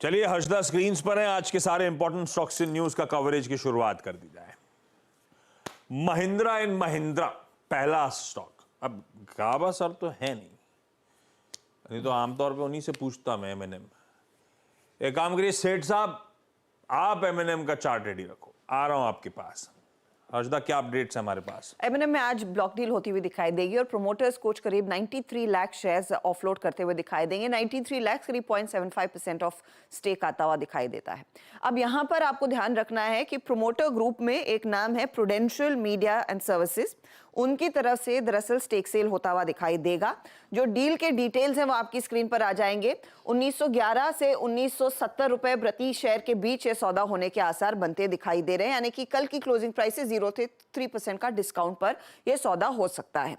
चलिए हर्षदा स्क्रीन्स पर है। आज के सारे इंपॉर्टेंट स्टॉक्स इन न्यूज का कवरेज की शुरुआत कर दी जाए। महिंद्रा एंड महिंद्रा पहला स्टॉक। अब गाबा सर तो है नहीं तो आमतौर पे उन्हीं से पूछता मैं एमएनएम। एक काम करिए सेठ साहब, आप एमएनएम का चार्ट रेडी रखो, आ रहा हूं आपके पास। हर्षदा क्या अपडेट्स है हमारे पास? एमएनएम में आज ब्लॉक डील होती हुई दिखाई देगी और प्रोमोटर्स कुछ करीब 93 लाख शेयर्स ऑफलोड करते हुए दिखाई देंगे। 93 लाख करीब 0.75% ऑफ स्टेक आता हुआ दिखाई देता है। अब यहां पर आपको ध्यान रखना है कि प्रोमोटर ग्रुप में एक नाम है प्रूडेंशियल मीडिया एंड सर्विसेज, उनकी तरफ से दरअसल स्टेक सेल होता हुआ दिखाई देगा। जो डील के डिटेल्स हैं वो आपकी स्क्रीन पर आ जाएंगे। 1911 से 1970 रुपए प्रति शेयर के बीच ये सौदा होने के आसार बनते दिखाई दे रहे हैं, यानी कि कल की क्लोजिंग प्राइस से 0 से 3% का डिस्काउंट पर यह सौदा हो सकता है।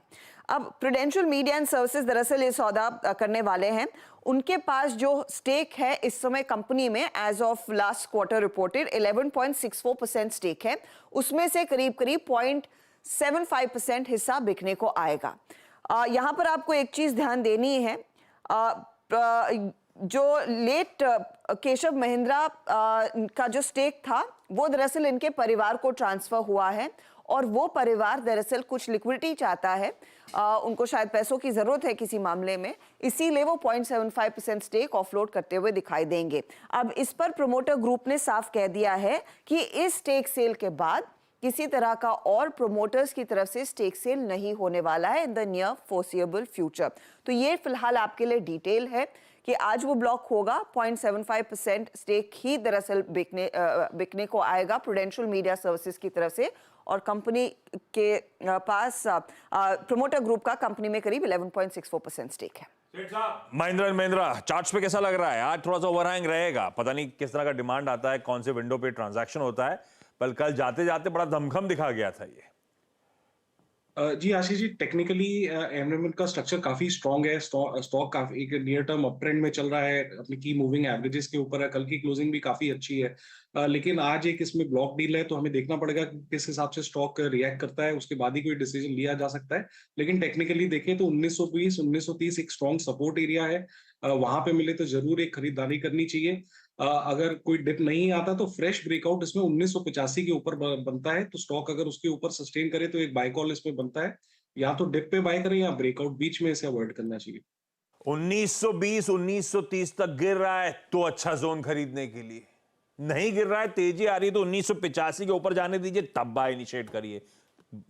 अब प्रूडेंशियल मीडिया एंड सर्विसेज दरअसल ये सौदा करने वाले हैं। उनके पास जो स्टेक है इस समय कंपनी में as of last quarter reported 11.64% stake है, उसमें से करीब करीब 0.75% हिस्सा बिकने को आएगा। यहां पर आपको एक चीज ध्यान देनी है, जो लेट केशव महिंद्रा का जो स्टेक था वो दरअसल इनके परिवार को ट्रांसफर हुआ है और वो परिवार दरअसल कुछ लिक्विडिटी चाहता है, उनको शायद पैसों की जरूरत है किसी मामले में, इसीलिए वो 0.75% स्टेक ऑफलोड करते हुए दिखाई देंगे। अब इस पर प्रमोटर ग्रुप ने साफ कह दिया है कि इस स्टेक सेल के बाद किसी तरह का और प्रोमोटर्स की तरफ से स्टेक सेल नहीं होने वाला है in the near foreseeable future. तो ये फिलहाल आपके लिए डिटेल है कि आज वो ब्लॉक होगा। 0.75% स्टेक ही दरअसल बिकने को आएगा प्रूडेंशियल मीडिया सर्विसेज की तरफ से, और कंपनी के पास प्रोमोटर ग्रुप का कंपनी में करीब 11.64% स्टेक है। महिंद्रा एंड महिंद्रा चार्ट्स पे कैसा लग रहा है? आज थोड़ा सा ओवरहैंग रहेगा, पता नहीं किस तरह का डिमांड आता है, कौन से विंडो पे ट्रांजैक्शन होता है, पर कल जाते जाते बड़ा दमखम दिखा गया था ये। जी आशीष जी, टेक्निकली एमएनएम का स्ट्रक्चर काफी स्ट्रांग है। स्टॉक काफी एक नियर टर्म अप ट्रेंड में चल रहा है, अपनी की मूविंग एवरेजेस के ऊपर है। कल की क्लोजिंग भी काफी अच्छी है, लेकिन आज एक इसमें ब्लॉक डील है तो हमें देखना पड़ेगा कि किस हिसाब से स्टॉक रिएक्ट करता है, उसके बाद ही कोई डिसीजन लिया जा सकता है। लेकिन टेक्निकली देखें तो 1920 1930 एक स्ट्रॉन्ग सपोर्ट एरिया है, वहां पे मिले तो जरूर एक खरीदारी करनी चाहिए। अगर कोई डिप नहीं आता तो फ्रेश ब्रेकआउट इसमें 1985 के ऊपर बनता है, तो स्टॉक अगर उसके ऊपर सस्टेन करे तो एक बाय कॉल इसमें बनता है। या तो डिप पे बाय करें या ब्रेकआउट, बीच में इसे अवॉइड करना चाहिए। 1920 1930 तक गिर रहा है तो अच्छा जोन खरीदने के लिए, नहीं गिर रहा है, तेजी आ रही है तो 1985 के ऊपर जाने दीजिए, तब बाय इनिशिएट करिए।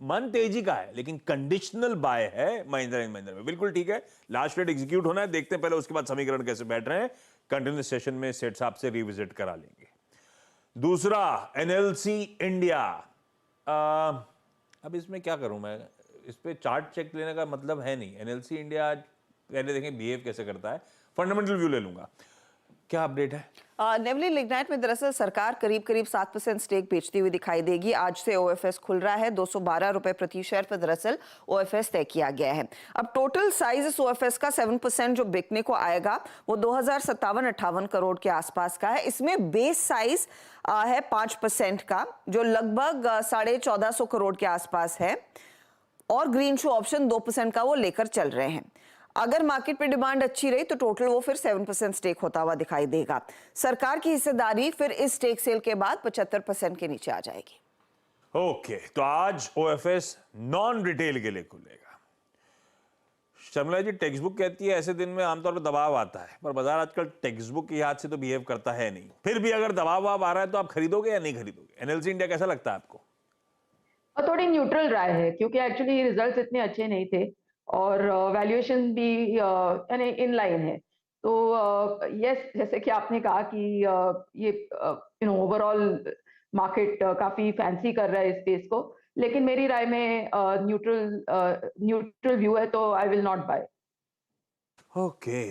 मन तेजी का है लेकिन कंडीशनल बाय है महिंद्रा एंड महिंद्रा में, बिल्कुल ठीक है। लास्ट ट्रेड एग्जीक्यूट होना है, देखते हैं पहले, उसके बाद समीकरण कैसे बैठ रहे हैं कंटिन्यूस सेशन में सेठ साहब से रिविजिट करा लेंगे। दूसरा एनएलसी इंडिया। अब इसमें क्या करूं मैं, इस पे चार्ट चेक लेने का मतलब है नहीं। एनएलसी इंडिया पहले देखें बिहेव कैसे करता है, फंडामेंटल व्यू ले लूंगा। क्या अपडेट है? नेवली लिग्नाइट में दरअसल सरकार करीब करीब 7% स्टेक बेचती हुई दिखाई देगी। आज से ओएफएस खुल रहा है, 212 रुपए प्रति शेयर पर दरअसल ओएफएस तय किया गया है। अब टोटल साइज इस ओएफएस का 7% जो बिकने को आएगा वो 2057-58 करोड़ के आसपास का है। इसमें बेस साइज है 5% का, जो लगभग 1450 करोड़ के आसपास है, और ग्रीन शू ऑप्शन 2% का वो लेकर चल रहे हैं। अगर मार्केट पे डिमांड अच्छी रही तो टोटल वो फिर 7% स्टेक होता हुआ दिखाई देगा। सरकार की हिस्सेदारी फिर इस स्टेक सेल के बाद 75% के नीचे आ जाएगी। ओके, तो आज ओएफएस नॉन रिटेल के लिए खुलेगा। शर्मिला जी, टेक्स्ट बुक कहती है ऐसे दिन में आमतौर पर दबाव आता है, पर बाजार आजकल टेक्स्ट बुक की याद से तो बिहेव करता है नहीं। फिर भी अगर दबाव आ रहा है तो आप खरीदोगे या नहीं खरीदोगे? एनएलसी इंडिया कैसा लगता है आपको? थोड़ी न्यूट्रल राय है, क्योंकि एक्चुअली रिजल्ट्स इतने अच्छे नहीं थे और वैल्यूएशन भी यानी इन लाइन है। तो यस, जैसे कि आपने कहा कि ये ओवरऑल मार्केट काफी फैंसी कर रहा है इस स्पेस को, लेकिन मेरी राय में न्यूट्रल व्यू है, तो I will not buy. Okay,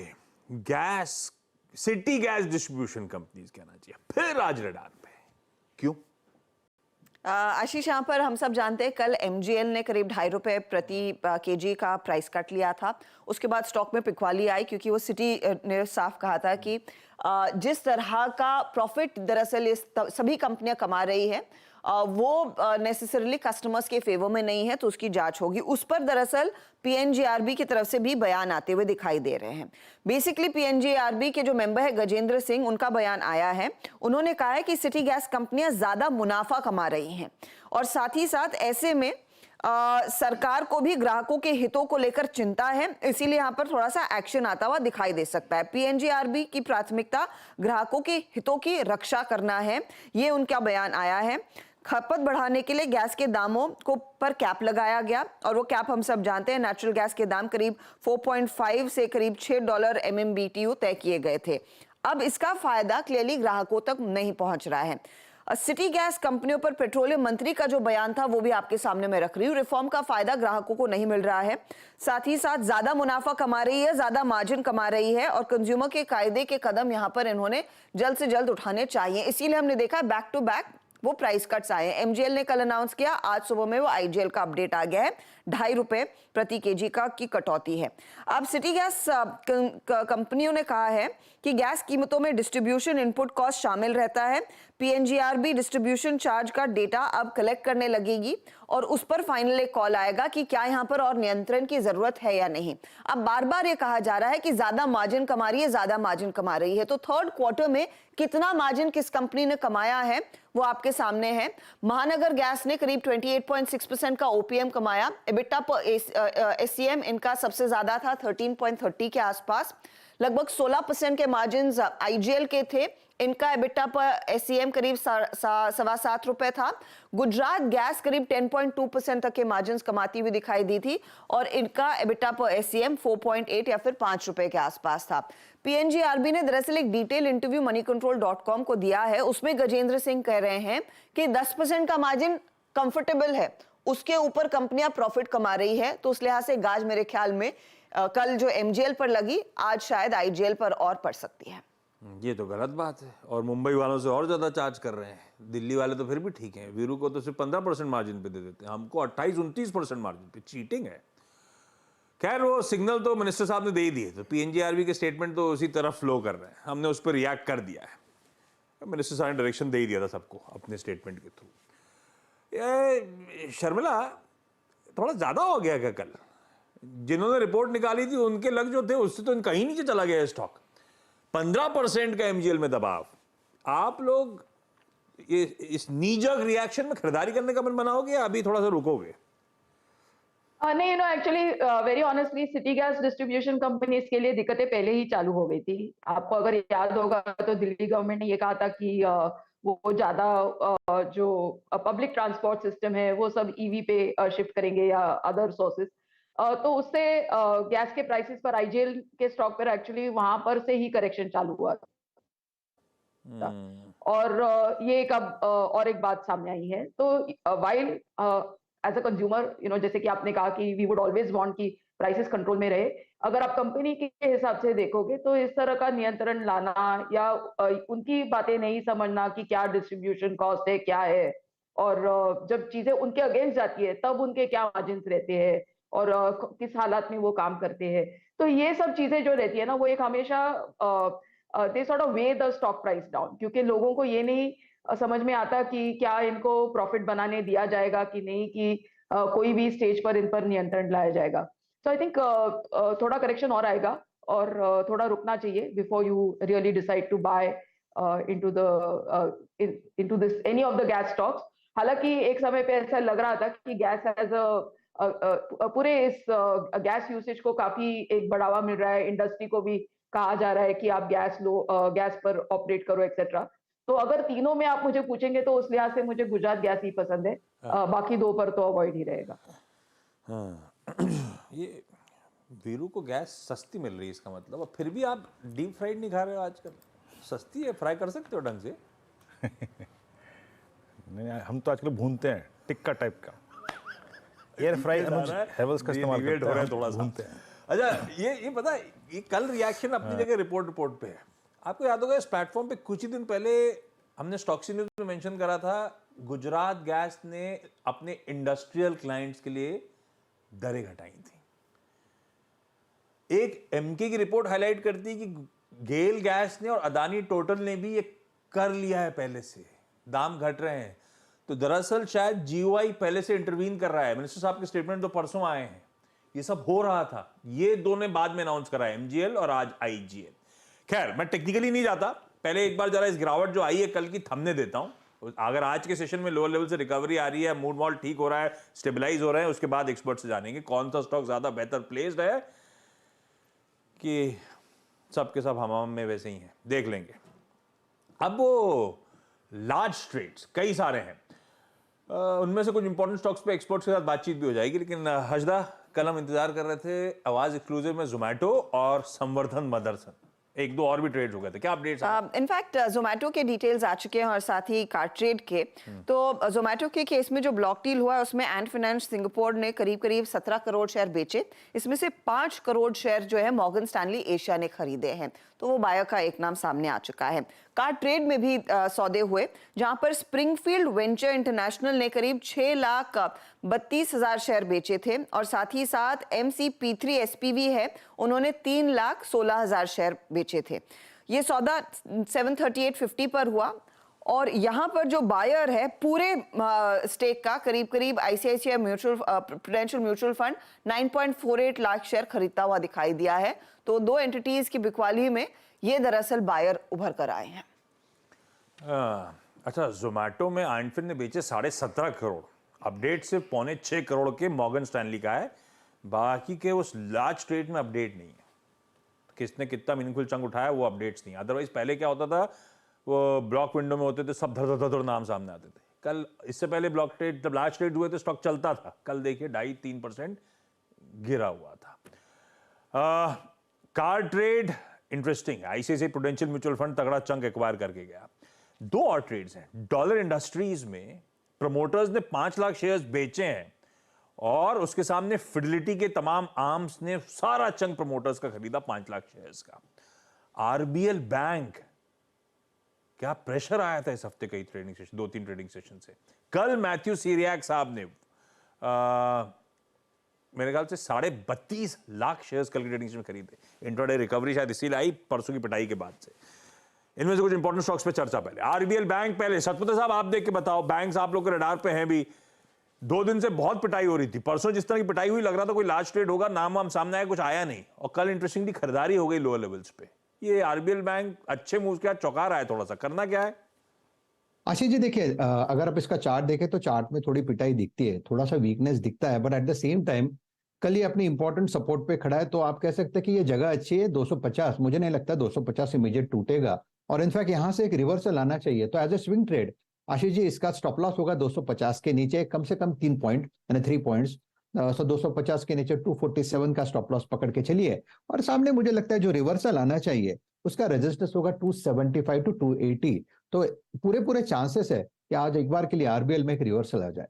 gas, city gas distribution companies कहना चाहिए फिर आज रडार पे, क्यों? आशीष, यहाँ पर हम सब जानते हैं कल एमजीएल ने करीब 2.5 रुपए प्रति केजी का प्राइस कट लिया था। उसके बाद स्टॉक में पिकवाली आई, क्योंकि वो सिटी ने साफ कहा था कि जिस तरह का प्रॉफिट दरअसल ये सभी कंपनियां कमा रही है, वो नेसेसरली कस्टमर्स के फेवर में नहीं है, तो उसकी जांच होगी। उस पर दरअसल पीएनजीआरबी की तरफ से भी बयान आते हुए दिखाई दे रहे हैं। बेसिकली पीएनजीआरबी के जो मेंबर है गजेंद्र सिंह, उनका बयान आया है। उन्होंने कहा है कि सिटी गैस कंपनियां ज्यादा मुनाफा कमा रही हैं और साथ ही साथ ऐसे में सरकार को भी ग्राहकों के हितों को लेकर चिंता है, इसीलिए यहाँ पर थोड़ा सा एक्शन आता हुआ दिखाई दे सकता है। पीएनजीआरबी की प्राथमिकता ग्राहकों के हितों की रक्षा करना है, ये उनका बयान आया है। खपत बढ़ाने के लिए गैस के दामों को पर कैप लगाया गया और वो कैप हम सब जानते हैं, नेचुरल गैस के दाम करीब 4.5 से करीब $6 MMBTU तय किए गए थे। अब इसका फायदा क्लियरली ग्राहकों तक नहीं पहुंच रहा है। सिटी गैस कंपनियों पर पेट्रोलियम मंत्री का जो बयान था वो भी आपके सामने मैं रख रही हूँ। रिफॉर्म का फायदा ग्राहकों को नहीं मिल रहा है, साथ ही साथ ज्यादा मुनाफा कमा रही है, ज्यादा मार्जिन कमा रही है और कंज्यूमर के कायदे के कदम यहाँ पर इन्होंने जल्द से जल्द उठाने चाहिए। इसीलिए हमने देखा बैक टू बैक वो प्राइस कट्स आए हैं। एमजीएल ने कल अनाउंस किया, आज सुबह में वो आईजीएल का अपडेट आ गया है, ₹2.5 प्रति केजी का की कटौती है। अब सिटी गैस कंपनियों ने कहा है कि गैस कीमतों में डिस्ट्रीब्यूशन इनपुट कॉस्ट शामिल रहता है। पीएनजीआरबी डिस्ट्रीब्यूशन चार्ज का डेटा अब कलेक्ट करने लगेगी और उस पर फाइनल एक कॉल आएगा कि क्या यहाँ पर और नियंत्रण की जरूरत है या नहीं। अब बार बार ये कहा जा रहा है कि ज्यादा मार्जिन कमा रही है, ज्यादा मार्जिन कमा रही है, तो थर्ड क्वार्टर में कितना मार्जिन किस कंपनी ने कमाया है वो आपके सामने है। महानगर गैस ने करीब 28.6% का ओपीएम कमाया। एबिटा पर एससीएम इनका सबसे ज्यादा था, 13.30 के आसपास। लगभग 16% के मार्जिन आईजीएल के थे, इनका एबिटा पर एससीएम करीब ₹7.25 था। गुजरात गैस करीब 10.2% तक के मार्जिन कमाती हुई दिखाई दी थी और इनका एबिटा पर एससीएम 4.8 या फिर ₹5 के आसपास था। पीएनजीआरबी ने दरअसल एक डिटेल इंटरव्यू moneycontrol.com को दिया है, उसमें गजेंद्र सिंह कह रहे हैं कि 10% का मार्जिन कंफर्टेबल है, उसके ऊपर कंपनियां प्रॉफिट कमा रही है, तो उस लिहाज से गाज मेरे ख्याल में कल जो एमजीएल पर लगी आज शायद आईजीएल पर और पड़ सकती है। ये तो गलत बात है और मुंबई वालों से और ज्यादा चार्ज कर रहे हैं। दिल्ली वाले तो फिर भी ठीक हैं, वीरू को तो सिर्फ 15% मार्जिन पे दे देते हैं, हमको 28-29% मार्जिन पे। चीटिंग है। खैर वो सिग्नल तो मिनिस्टर साहब ने दे ही दिए, तो पीएनजीआरबी के स्टेटमेंट तो उसी तरफ फ्लो कर रहे हैं, हमने उस पर रिएक्ट कर दिया है। मिनिस्टर साहब ने डायरेक्शन दे ही दिया था सबको अपने स्टेटमेंट के थ्रू। ये शर्मिला थोड़ा ज्यादा हो गया क्या? कल जिन्होंने रिपोर्ट निकाली थी उनके लग जो थे उससे तो कहीं नीचे चला गया स्टॉक। 15% का एमजीएल में दबाव। आप लोग ये इस नीजक रिएक्शन में खरीदारी करने का मन बनाओगे या अभी थोड़ा सा रुकोगे? नहीं, actually very honestly city gas distribution company इसके लिए दिक्कतें पहले ही चालू हो गई थी। आपको अगर याद होगा तो दिल्ली गवर्नमेंट ने ये कहा था कि वो ज्यादा जो पब्लिक ट्रांसपोर्ट सिस्टम है वो सब ईवी पे शिफ्ट करेंगे या अदर सोर्सेज, तो उससे गैस के प्राइसेस पर आईजीएल के स्टॉक पर एक्चुअली वहां पर से ही करेक्शन चालू हुआ था। और ये एक अब और एक बात सामने आई है, तो वाइल एज अ कंज्यूमर जैसे कि आपने कहा कि वी वुड ऑलवेज वांट कि प्राइसेस कंट्रोल में रहे, अगर आप कंपनी के हिसाब से देखोगे तो इस तरह का नियंत्रण लाना या उनकी बातें नहीं समझना कि क्या डिस्ट्रीब्यूशन कॉस्ट है क्या है, और जब चीजें उनके अगेंस्ट जाती है तब उनके क्या मार्जिन रहते हैं और किस हालात में वो काम करते हैं, तो ये सब चीजें जो रहती है ना वो एक हमेशा they sort of way the stock price down, क्योंकि लोगों को ये नहीं समझ में आता कि क्या इनको प्रॉफिट बनाने दिया जाएगा कि नहीं, कि कोई भी स्टेज पर इन पर नियंत्रण लाया जाएगा। सो आई थिंक थोड़ा करेक्शन और आएगा और थोड़ा रुकना चाहिए before you really decide to buy into this any of the gas stocks. हालांकि एक समय पे ऐसा लग रहा था कि गैस एज पूरे इस गैस यूसेज को काफी एक बढ़ावा मिल रहा है, इंडस्ट्री को भी कहा जा रहा है कि आप गैस पर ऑपरेट करो एक्सेट्रा। तो अगर तीनों में आप मुझे पूछेंगे तो उस लिहाज से मुझे गुजरात गैस ही पसंद है, बाकी दो पर तो अवॉइड ही रहेगा। ये वीरू को गैस सस्ती मिल रही है इसका मतलब, और फिर भी आप डीप फ्राइड नहीं खा रहे हो आजकल? सस्ती है, फ्राई कर सकते हो ढंग से। नहीं, हम तो आजकल भूनते हैं टिक्का टाइप का। एयर फ्राई हेवल्स का इस्तेमाल करते हैं, थोड़ा भूनते हैं। अच्छा, ये पता है, ये कल रिएक्शन अपनी जगह रिपोर्ट पे है। आपको याद होगा इस प्लेटफॉर्म पे कुछ ही दिन पहले हमने स्टॉक्सी न्यूज में मेंशन करा था, गुजरात गैस ने अपने इंडस्ट्रियल क्लाइंट्स के लिए दरें घटाई थी। एक एमके की रिपोर्ट हाईलाइट करती है कि गेल गैस ने और अदानी टोटल ने भी ये कर लिया है, पहले से दाम घट रहे हैं। तो दरअसल शायद जीओआई पहले से इंटरवीन कर रहा है। मिनिस्टर साहब के स्टेटमेंट तो परसों आए हैं, ये सब हो रहा था, ये दोनों बाद में अनाउंस करा है, एमजीएल और आज आईजीएल। खैर मैं टेक्निकली नहीं जाता, पहले एक बार जरा इस गिरावट जो आई है कल की थमने देता हूं। अगर आज के सेशन में लोअर लेवल से रिकवरी आ रही है, मूड मॉल ठीक हो रहा है, स्टेबलाइज हो रहे हैं, उसके बाद एक्सपर्ट से जानेंगे कौन सा स्टॉक ज्यादा बेहतर प्लेस्ड है कि सब के सब हमाम में वैसे ही हैं, देख लेंगे। अब वो लार्ज ट्रेड्स कई सारे हैं, उनमें से कुछ इंपॉर्टेंट स्टॉक्स पे एक्सपर्ट्स के साथ बातचीत भी हो जाएगी, लेकिन हजदा कल हम इंतजार कर रहे थे आवाज एक्सक्लूसिव में जोमैटो और संवर्धन मदरसन, एक दो और भी ट्रेड हो गए थे, क्या अपडेट्स? इनफैक्ट जोमेटो के डिटेल्स आ चुके हैं और साथ ही कार्ड ट्रेड के। तो जोमेटो के केस में जो ब्लॉक डील हुआ है उसमें एंड फाइनेंस सिंगापुर ने करीब करीब 17 करोड़ शेयर बेचे, इसमें से 5 करोड़ शेयर जो है मॉर्गन स्टैनली एशिया ने खरीदे हैं, तो वो बायर का एक नाम सामने आ चुका है। कार्ड ट्रेड में भी सौदे हुए, जहां पर स्प्रिंगफील्ड वेंचर इंटरनेशनल ने करीब 6,32,000 शेयर बेचे थे और साथ ही साथ MCP3 SPV है, उन्होंने 3,16,000 शेयर बेचे थे। ये सौदा 738.50 पर हुआ और यहाँ पर जो बायर है पूरे स्टेक का करीब करीब ICICI prudential mutual fund 9.48 lakh share खरीदता हुआ दिखाई दिया है। तो दो एंटिटीज की बिकवाली में ये दरअसल बायर उभर कर आए हैं। अच्छा, जोमैटो में आइंडफिन ने बेचे 17.5 करोड़, अपडेट से 5.25 करोड़ के मॉर्गन स्टैनली का है, बाकी के उस लार्ज ट्रेड में अपडेट नहीं है, किसने कितना मीनिंगफुल चंक उठाया वो अपडेट्स नहीं। अदरवाइज पहले क्या होता था, वो ब्लॉक विंडो में होते थे, सब धड़ धड़ धड़ नाम सामने आते थे। कल इससे पहले ब्लॉक ट्रेड जब लार्ज ट्रेड हुए तो स्टॉक चलता था, कल देखिए 2.5-3% गिरा हुआ था। कार ट्रेड इंटरेस्टिंग है, ICICI प्रूडेंशियल म्यूचुअल फंड तगड़ा चंक एक्वायर करके गया। दो और ट्रेड्स हैं, डॉलर इंडस्ट्रीज में प्रमोटर्स ने 5 लाख शेयर्स बेचे हैं और उसके सामने फिडेलिटी के तमाम आर्म्स ने सारा चंक प्रमोटर्स का खरीदा 5 लाख शेयर्स का। RBL बैंक, क्या प्रेशर आया था इस हफ्ते कई ट्रेडिंग सेशन, 2-3 ट्रेडिंग सेशन से। कल मैथ्यू सीरियाक साहब ने मेरे ख्याल से 32.5 लाख शेयर्स कल की ट्रेडिंग सेशन में खरीदे। इंट्राडे रिकवरी शायद इसीलिए आई परसों की पिटाई के बाद से। इनमें से कुछ इंपॉर्टेंट स्टॉक्स पे चर्चा पहले। RBL बैंक पहले, सतपति साहब आप देख के बताओ, बैंक्स आप लोग के रडार पे हैं भी, 2 दिन से बहुत पिटाई हो रही थी। परसों जिस तरह की पिटाई हुई लग रहा था कोई लार्ज ट्रेड होगा, नाम वाम सामने आया, कुछ आया नहीं, और कल इंटरेस्टिंगली खरीदारी हो गई लोअर लेवल्स पे। ये RBL बैंक अच्छे मूव के बाद चौंका रहा है, थोड़ा सा करना क्या है? आशीष जी देखिए, अगर आप इसका चार्ट देखें तो चार्ट में थोड़ी पिटाई दिखती है, थोड़ा सा वीकनेस दिखता है, but at the same time कल ये अपनी इंपॉर्टेंट सपोर्ट पे खड़ा है, तो आप कह सकते हैं कि ये जगह अच्छी है। 250, मुझे नहीं लगता 250 इमीडिएट टूटेगा और इनफैक्ट यहाँ से एक रिवर्सल आना चाहिए। तो as a swing trade Ashish ji इसका स्टॉप लॉस होगा 250 के नीचे, कम से कम 3 पॉइंट यानी 3 पॉइंट्स। सो 250 के नीचे 247 का स्टॉप लॉस पकड़ के चलिए, और सामने मुझे लगता है जो रिवर्सल आना चाहिए उसका रेजिस्टेंस होगा 275 to 280। तो पूरे चांसेस है कि आज एक बार के लिए RBL में एक रिवर्सल आ जाए।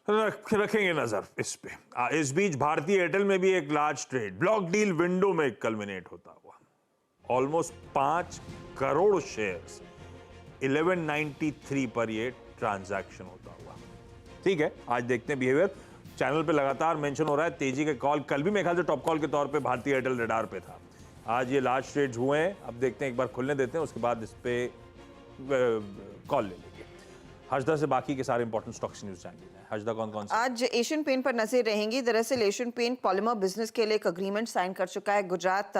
रखेंगे नजर इस पे। इस बीच भारतीय एयरटेल में भी एक large trade block deal window में कल्मिनेट होता हुआ, ऑलमोस्ट 5 करोड़ शेयर्स 1193 पर ये ट्रांजैक्शन होता हुआ। ठीक है, आज देखते हैं बिहेवियर। चैनल पे लगातार मेंशन हो रहा है तेजी के कॉल, कल भी मेरे ख्याल से टॉप कॉल के तौर पे भारतीय एयरटेल रडार पे था। आज ये लार्ज ट्रेड्स हुए हैं, अब देखते हैं, एक बार खुलने देते हैं, उसके बाद इस पे कॉल ले लेंगे। हजदा से बाकी के सारे इंपॉर्टेंट स्टॉक्स न्यूज जान लेना है। हजदा कौन से? आज एशियन पेंट पर नजर रहेंगी। दरअसल एशियन पेंट पॉलीमर बिजनेस के लिए एक अग्रीमेंट साइन कर चुका है गुजरात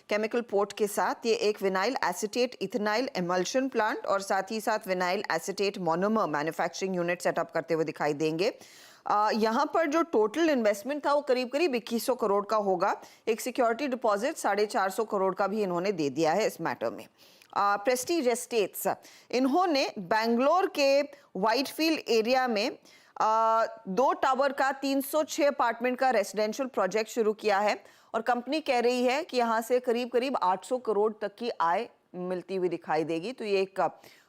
केमिकल पोर्ट के साथ। ये एक vinyl acetate ethenyl emulsion plant और साथ ही साथ vinyl acetate monomer manufacturing unit setup करते हुए दिखाई देंगे। यहाँ पर जो टोटल इन्वेस्टमेंट था वो करीब 2100 करोड़ का होगा। एक सिक्योरिटी डिपॉजिट 450 करोड़ का भी इन्होंने दे दिया है इस मैटर में। प्रेस्टीज एस्टेट्स, इन्होंने बेंगलोर के व्हाइटफील्ड एरिया में 2 टावर का 306 अपार्टमेंट का रेसिडेंशियल प्रोजेक्ट शुरू किया है और कंपनी कह रही है कि यहाँ से करीब 800 करोड़ तक की आय मिलती हुई दिखाई देगी। तो ये एक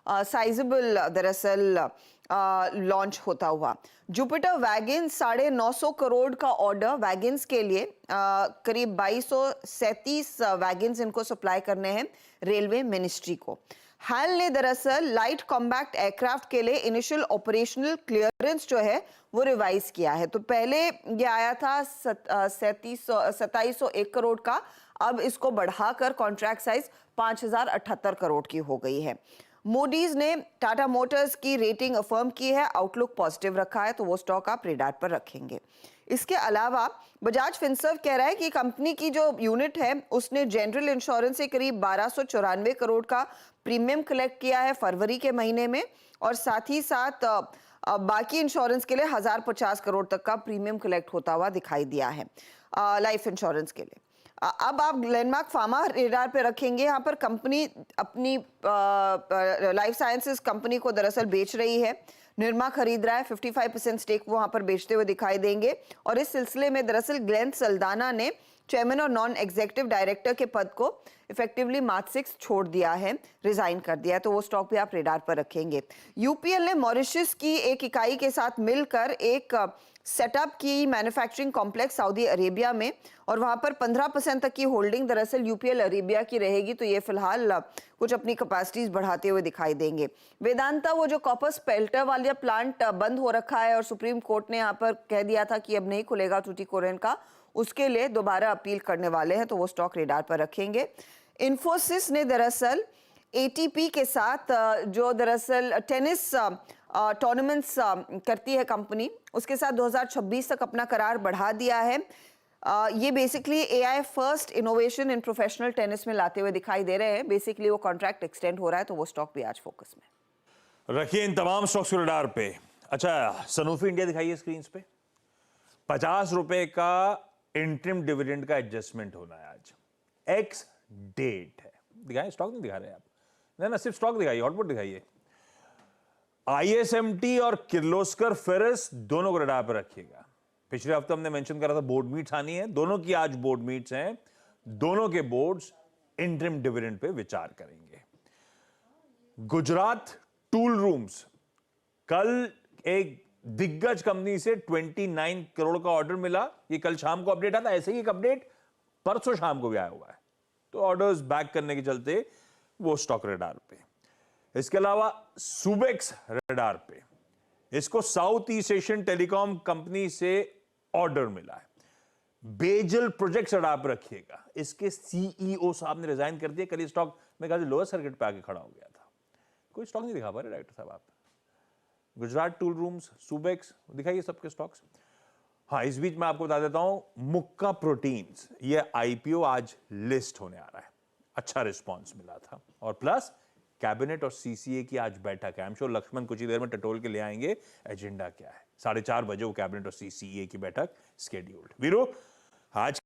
साइजेबल दरअसल लॉन्च होता हुआ। जुपिटर वैगन्स 950 करोड़ का ऑर्डर वैगन्स के लिए, करीब 2237 वैगन्स इनको सप्लाई करने हैं रेलवे मिनिस्ट्री को। हैल ने दरअसल लाइट कॉम्बैक्ट एयरक्राफ्ट के लिए इनिशियल ऑपरेशनल क्लियरेंस जो है वो रिवाइज किया है। तो पहले ये आया था 2701 करोड़ का, अब इसको बढ़ाकर कॉन्ट्रैक्ट साइज 5078 करोड़ की हो गई है। मोडीज ने टाटा मोटर्स की रेटिंग अफर्म की है, आउटलुक पॉजिटिव रखा है, तो वो स्टॉक आप रेडार पर रखेंगे। इसके अलावा बजाज फिनसर्व कह रहा है कि कंपनी की जो यूनिट है उसने जनरल इंश्योरेंस से करीब 1294 करोड़ का प्रीमियम कलेक्ट किया है फरवरी के महीने में, और साथ ही साथ बाकी इंश्योरेंस के लिए 1050 करोड़ तक का प्रीमियम कलेक्ट होता हुआ दिखाई दिया है लाइफ इंश्योरेंस के लिए। अब आप ग्लेनमार्क फार्मा रेडार पे रखेंगे। यहाँ पर कंपनी अपनी लाइफ साइंसेस कंपनी को दरअसल बेच रही है, निरमा खरीद रहा है, 55% स्टेक वो वहां पर बेचते हुए दिखाई देंगे। और इस सिलसिले में दरअसल ग्लेन सल्दाना ने चेयरमैन और नॉन एग्जीक्यूटिव डायरेक्टर के पद को इफेक्टिवली मार्च 6 छोड़ दिया है, रिजाइन कर दिया है, तो वो स्टॉक भी आप रेडार पर रखेंगे। यूपीएल ने मॉरिशस की एक इकाई के साथ मिलकर एक सेटअप की मैन्युफैक्चरिंग कॉम्प्लेक्स सऊदी अरेबिया में, और वहां पर 15% तक की होल्डिंग दरअसल यूपीएल अरेबिया की रहेगी, तो ये फिलहाल कुछ अपनी कैपेसिटीज बढ़ाते हुए दिखाई देंगे। वेदांता, वो जो कॉपर स्पेल्टर वाला प्लांट बंद हो रखा है और सुप्रीम कोर्ट ने यहाँ पर कह दिया था कि अब नहीं खुलेगा टूटीकोरिन का, उसके लिए दोबारा अपील करने वाले हैं, तो वो स्टॉक रेडार पर रखेंगे। इन्फोसिस ने दरअसल एटीपी के साथ जो दरअसल टेनिस टूर्नामेंट्स करती है कंपनी, उसके साथ 2026 तक अपना करार बढ़ा दिया है। ये basically AI first innovation in professional tennis में लाते हुए दिखाई दे रहे हैं। बेसिकली वो कॉन्ट्रैक्ट एक्सटेंड हो रहा है, तो वो स्टॉक भी आज फोकस में। रखिए इन तमाम स्टॉक्स को रडार पे। अच्छा, सनूफी इंडिया दिखाइए स्क्रीन पे। 50 रुपए का इंटरिम डिविडेंड का एडजस्टमेंट होना है आज, एक्स डेट है। दिखाएं, स्टॉक नहीं दिखा रहे आप? ना, सिर्फ स्टॉक दिखाइए, आउटपुट दिखाइए। आईएसएमटी और किर्लोस्कर फेरस दोनों को रडार पर रखिएगा। पिछले हफ्ते हमने मेंशन करा था बोर्ड मीट्स आनी है, दोनों की आज बोर्ड मीट्स हैं, दोनों के बोर्ड्स इंटरिम डिविडेंड पे विचार करेंगे। गुजरात टूल रूम्स, कल एक दिग्गज कंपनी से 29 करोड़ का ऑर्डर मिला, ये कल शाम को अपडेट आता, ऐसे ही एक अपडेट परसों शाम को भी आया हुआ है, तो ऑर्डर्स बैक करने के चलते वो स्टॉक रडार पे। इसके अलावा सुबेक्स रडार पे, इसको south east Asian telecom company से ऑर्डर मिला है। बेजल प्रोजेक्ट्स रडार पर रखिएगा, इसके सीईओ साहब ने रिजाइन कर दिया, कल ये स्टॉक में कहा लोअर सर्किट पे आके खड़ा हो गया था। कोई स्टॉक नहीं दिखा पा रहे डायरेक्टर साहब आप? गुजरात टूल रूम्स, सुबेक्स, दिखाइए सबके स्टॉक्स। हाँ, इस बीच मैं आपको बता देता हूं, मुक्का प्रोटीन्स, ये आईपीओ आज लिस्ट होने आ रहा है, अच्छा रिस्पांस मिला था। और प्लस कैबिनेट और सीसीए की आज बैठक है। आई एम श्योर लक्ष्मण कुछ ही देर में टटोल के ले आएंगे एजेंडा क्या है। 4:30 बजे वो कैबिनेट और सीसीए की बैठक स्केड्यूल्ड। वीरू, आज